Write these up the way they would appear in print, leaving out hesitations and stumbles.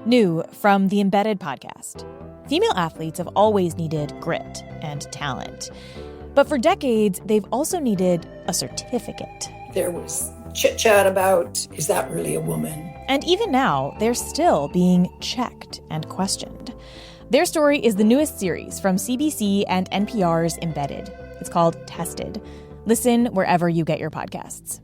New from the Embedded podcast. Female athletes have always needed grit and talent. But for decades, they've also needed a certificate. There was chit-chat about, is that really a woman? And even now, they're still being checked and questioned. Their story is the newest series from CBC and NPR's Embedded. It's called Tested. Listen wherever you get your podcasts.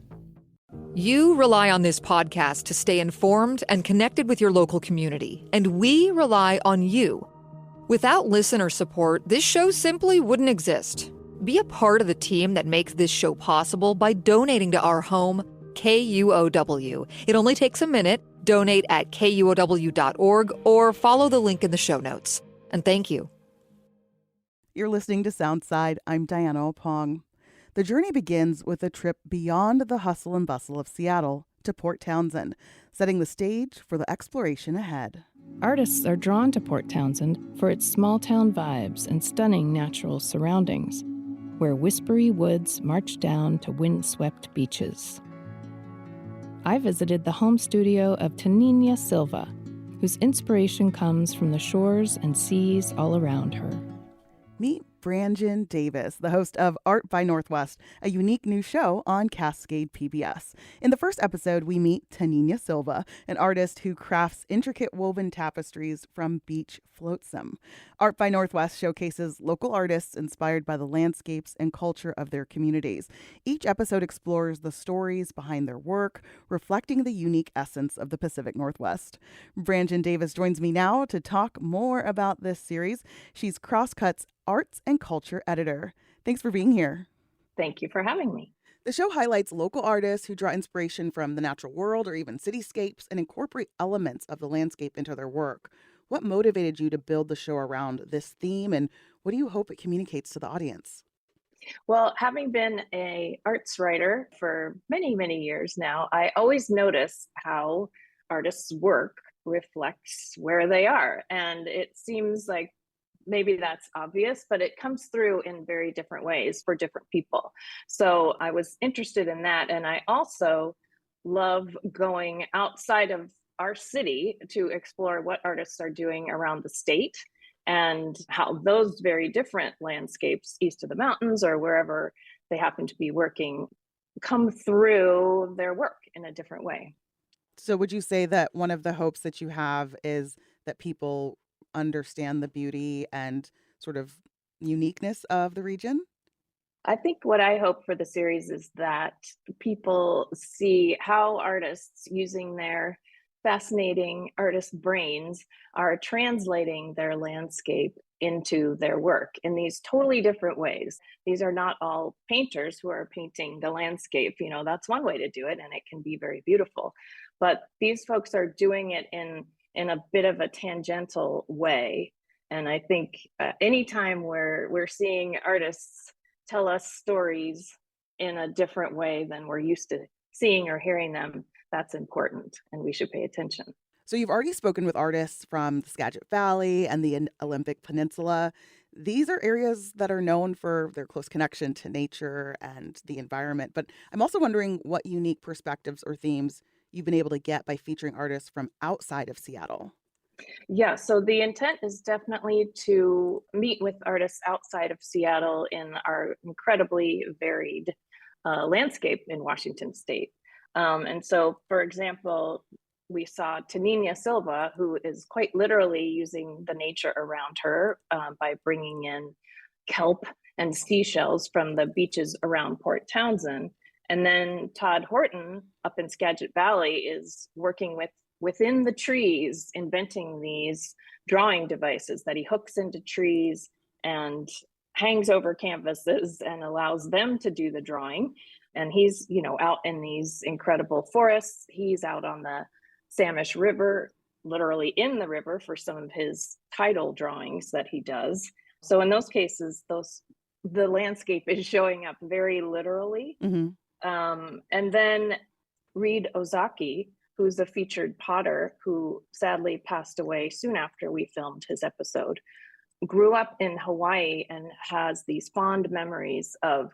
You rely on this podcast to stay informed and connected with your local community, and we rely on you. Without listener support, this show simply wouldn't exist. Be a part of the team that makes this show possible by donating to our home, KUOW. It only takes a minute. Donate at KUOW.org or follow the link in the show notes. And thank you. You're listening to Soundside. I'm Diana Opong. The journey begins with a trip beyond the hustle and bustle of Seattle to Port Townsend, setting the stage for the exploration ahead. Artists are drawn to Port Townsend for its small-town vibes and stunning natural surroundings, where whispery woods march down to wind-swept beaches. I visited the home studio of Tanina Silva, whose inspiration comes from the shores and seas all around her. Meet Brangien Davis, the host of Art by Northwest, a unique new show on Cascade PBS. In the first episode, we meet Tanina Silva, an artist who crafts intricate woven tapestries from beach flotsam. Art by Northwest showcases local artists inspired by the landscapes and culture of their communities. Each episode explores the stories behind their work, reflecting the unique essence of the Pacific Northwest. Brangien Davis joins me now to talk more about this series. She's Crosscut's Arts and Culture editor. Thanks for being here. Thank you for having me. The show highlights local artists who draw inspiration from the natural world or even cityscapes and incorporate elements of the landscape into their work. What motivated you to build the show around this theme, and what do you hope it communicates to the audience? Well, having been an arts writer for many, many years now, I always notice how artists' work reflects where they are. And it seems like maybe that's obvious, but it comes through in very different ways for different people. So I was interested in that. And I also love going outside of our city to explore what artists are doing around the state and how those very different landscapes east of the mountains or wherever they happen to be working come through their work in a different way. So would you say that one of the hopes that you have is that people understand the beauty and sort of uniqueness of the region? I think what I hope for the series is that people see how artists using their fascinating artist brains are translating their landscape into their work in these totally different ways. These are not all painters who are painting the landscape. You know, that's one way to do it, and it can be very beautiful. But these folks are doing it in a bit of a tangential way. And I think anytime we're seeing artists tell us stories in a different way than we're used to seeing or hearing them, that's important, and we should pay attention. So you've already spoken with artists from the Skagit Valley and the Olympic Peninsula. These are areas that are known for their close connection to nature and the environment. But I'm also wondering what unique perspectives or themes you've been able to get by featuring artists from outside of Seattle. Yeah, so the intent is definitely to meet with artists outside of Seattle in our incredibly varied landscape in Washington state. And so, for example, we saw Tanina Silva, who is quite literally using the nature around her by bringing in kelp and seashells from the beaches around Port Townsend. And then Todd Horton up in Skagit Valley is working within the trees, inventing these drawing devices that he hooks into trees and hangs over canvases and allows them to do the drawing. And he's, out in these incredible forests. He's out on the Samish River, literally in the river for some of his tidal drawings that he does. So in those cases, the landscape is showing up very literally. Mm-hmm. And then Reed Ozaki, who's a featured potter who sadly passed away soon after we filmed his episode, grew up in Hawaii and has these fond memories of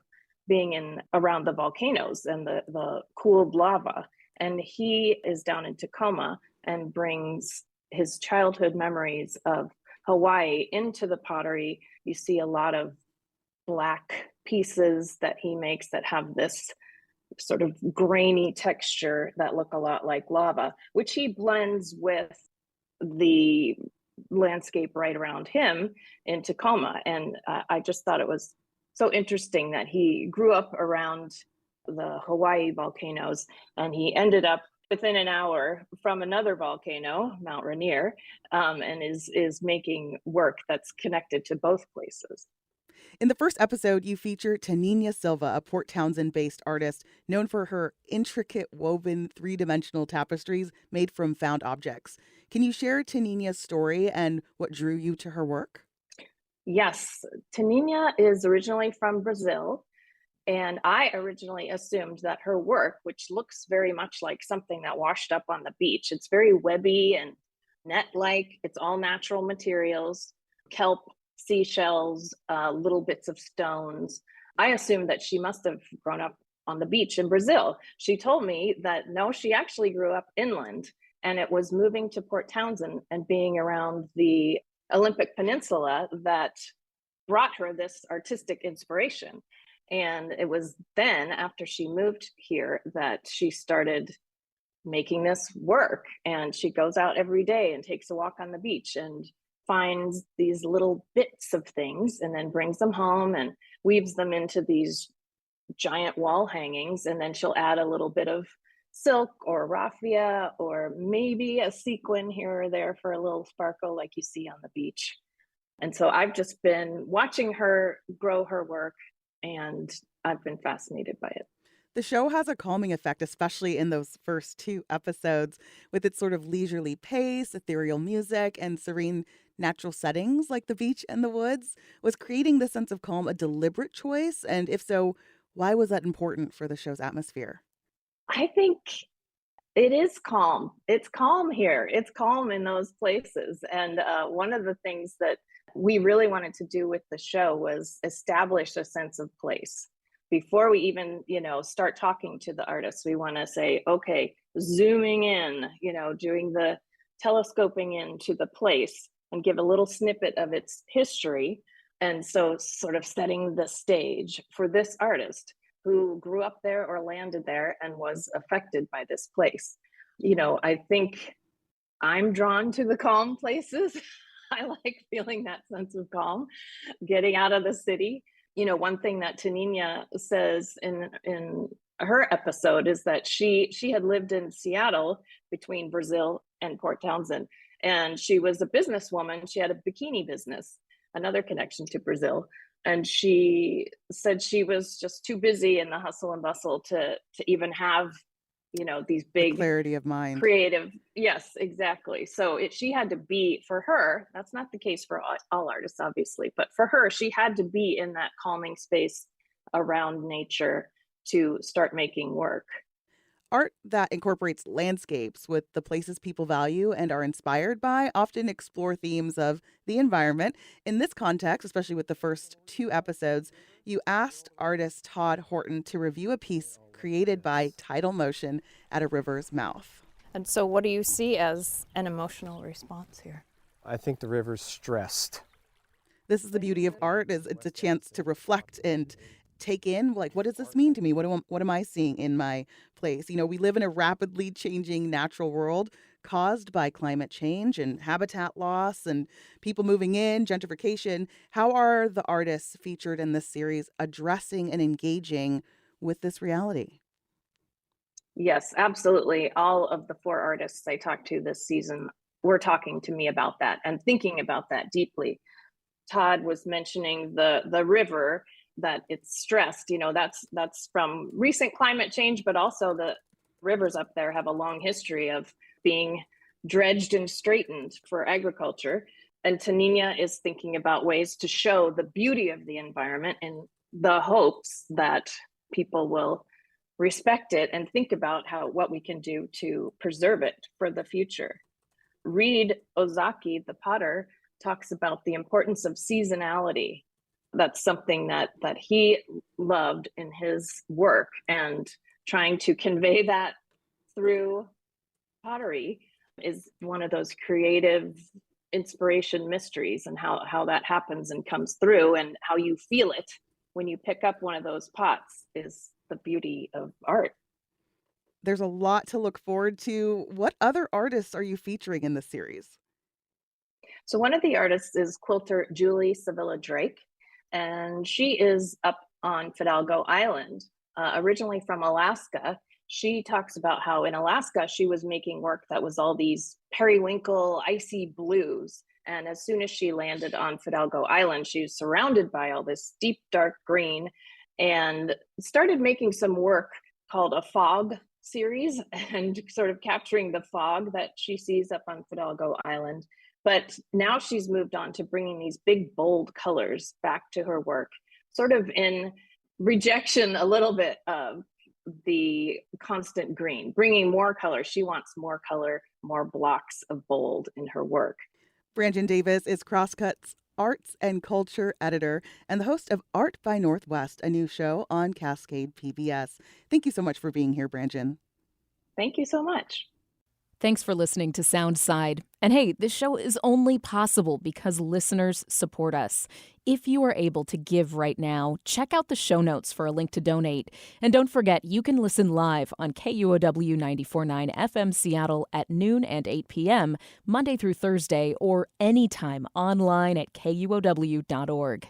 being around the volcanoes and the cooled lava. And he is down in Tacoma and brings his childhood memories of Hawaii into the pottery. You see a lot of black pieces that he makes that have this sort of grainy texture that look a lot like lava, which he blends with the landscape right around him in Tacoma. And I just thought it was so interesting that he grew up around the Hawaii volcanoes, and he ended up within an hour from another volcano, Mount Rainier, and is making work that's connected to both places. In the first episode, you feature Tanina Silva, a Port Townsend-based artist known for her intricate woven three-dimensional tapestries made from found objects. Can you share Tanina's story and what drew you to her work? Yes, Tanina is originally from Brazil, and I originally assumed that her work, which looks very much like something that washed up on the beach, it's very webby and net-like, it's all natural materials, kelp, seashells, little bits of stones. I assumed that she must have grown up on the beach in Brazil. She told me that no, she actually grew up inland, and it was moving to Port Townsend and being around the Olympic Peninsula that brought her this artistic inspiration. And it was then, after she moved here, that she started making this work. And she goes out every day and takes a walk on the beach and finds these little bits of things and then brings them home and weaves them into these giant wall hangings. And then she'll add a little bit of silk or raffia or maybe a sequin here or there for a little sparkle like you see on the beach. And so I've just been watching her grow her work, and I've been fascinated by it. The show has a calming effect, especially in those first two episodes, with its sort of leisurely pace, ethereal music, and serene natural settings like the beach and the woods. Was creating this sense of calm a deliberate choice? And if so, why was that important for the show's atmosphere? I think it is calm. It's calm here. It's calm in those places. And one of the things that we really wanted to do with the show was establish a sense of place. Before we even, start talking to the artists, we want to say, okay, zooming in, doing the telescoping into the place and give a little snippet of its history. And so sort of setting the stage for this artist who grew up there or landed there and was affected by this place. I think I'm drawn to the calm places. I like feeling that sense of calm, getting out of the city. One thing that Tanina says in her episode is that she had lived in Seattle between Brazil and Port Townsend, and she was a businesswoman. She had a bikini business, another connection to Brazil. And she said she was just too busy in the hustle and bustle to even have, these big clarity of mind, creative. Yes, exactly. So she had to be, for her, that's not the case for all artists, obviously, but for her, she had to be in that calming space around nature to start making work. Art that incorporates landscapes with the places people value and are inspired by often explore themes of the environment. In this context, especially with the first two episodes, you asked artist Todd Horton to review a piece created by tidal motion at a river's mouth. And so what do you see as an emotional response here? I think the river's stressed. This is the beauty of art, is it's a chance to reflect and take in, like, what does this mean to me? What am I seeing in my place? We live in a rapidly changing natural world caused by climate change and habitat loss and people moving in, gentrification. How are the artists featured in this series addressing and engaging with this reality? Yes, absolutely. All of the 4 artists I talked to this season were talking to me about that and thinking about that deeply. Todd was mentioning the river, that it's stressed. That's from recent climate change, but also the rivers up there have a long history of being dredged and straightened for agriculture. And Tanina is thinking about ways to show the beauty of the environment in the hopes that people will respect it and think about what we can do to preserve it for the future. Reed Ozaki, the potter, talks about the importance of seasonality. That's something that he loved in his work, and trying to convey that through pottery is one of those creative inspiration mysteries, and how that happens and comes through, and how you feel it when you pick up one of those pots is the beauty of art. There's a lot to look forward to. What other artists are you featuring in this series? So one of the artists is quilter Julie Sevilla Drake, and she is up on Fidalgo Island, originally from Alaska. She talks about how in Alaska she was making work that was all these periwinkle, icy blues. And as soon as she landed on Fidalgo Island, she was surrounded by all this deep, dark green, and started making some work called a fog series, and sort of capturing the fog that she sees up on Fidalgo Island. But now she's moved on to bringing these big, bold colors back to her work, sort of in rejection a little bit of the constant green, bringing more color. She wants more color, more blocks of bold in her work. Brangien Davis is Crosscut's arts and culture editor and the host of Art by Northwest, a new show on Cascade PBS. Thank you so much for being here, Brangien. Thank you so much. Thanks for listening to Soundside. And hey, this show is only possible because listeners support us. If you are able to give right now, check out the show notes for a link to donate. And don't forget, you can listen live on KUOW 94.9 FM Seattle at noon and 8 p.m., Monday through Thursday, or anytime online at KUOW.org.